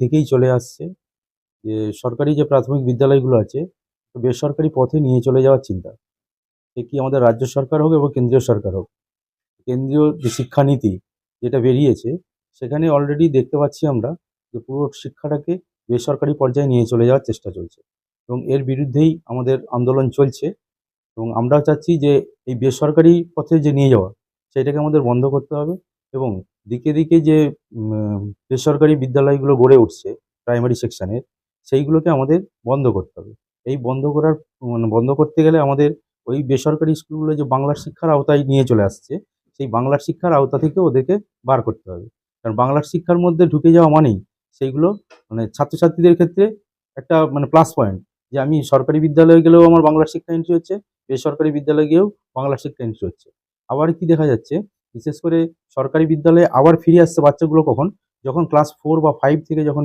থেকেই চলে আসছে যে সরকারি যে প্রাথমিক বিদ্যালয়গুলো আছে বেসরকারি পথে নিয়ে চলে যাওয়ার চিন্তা। সে কি আমাদের রাজ্য সরকার হোক এবং কেন্দ্রীয় সরকার হোক। কেন্দ্রীয় যে শিক্ষানীতি যেটা বেরিয়েছে সেখানে অলরেডি দেখতে পাচ্ছি আমরা যে পুরো শিক্ষাটাকে বেসরকারি পর্যায়ে নিয়ে চলে যাওয়ার চেষ্টা চলছে এবং এর বিরুদ্ধেই আমাদের আন্দোলন চলছে এবং আমরাও চাচ্ছি যে এই বেসরকারি পথে যে নিয়ে যাওয়া সেটাকে আমাদের বন্ধ করতে হবে এবং দিকে দিকে যে বেসরকারি বিদ্যালয়গুলো গড়ে উঠছে প্রাইমারি সেকশনের সেইগুলোকে আমাদের বন্ধ করতে হবে। এই বন্ধ করার বন্ধ করতে গেলে আমাদের ওই বেসরকারি স্কুলগুলো যে বাংলার শিক্ষার আওতায় নিয়ে চলে আসছে সেই বাংলার শিক্ষার আওতা থেকে ওদেরকে বার করতে হবে। কারণ বাংলার শিক্ষার মধ্যে ঢুকে যাওয়া মানেই সেইগুলো ছাত্রছাত্রীদের ক্ষেত্রে একটা প্লাস পয়েন্ট যে আমি সরকারি বিদ্যালয়ে গেলেও আমার বাংলার শিক্ষা এন্ট্রি হচ্ছে, বেসরকারি বিদ্যালয়ে গিয়েও বাংলার শিক্ষা এন্ট্রি হচ্ছে। আবার কি দেখা যাচ্ছে, বিশেষ করে সরকারি বিদ্যালয়ে আবার ফিরে আসছে বাচ্চাগুলো কখন? যখন ক্লাস 4 বা 5 থেকে যখন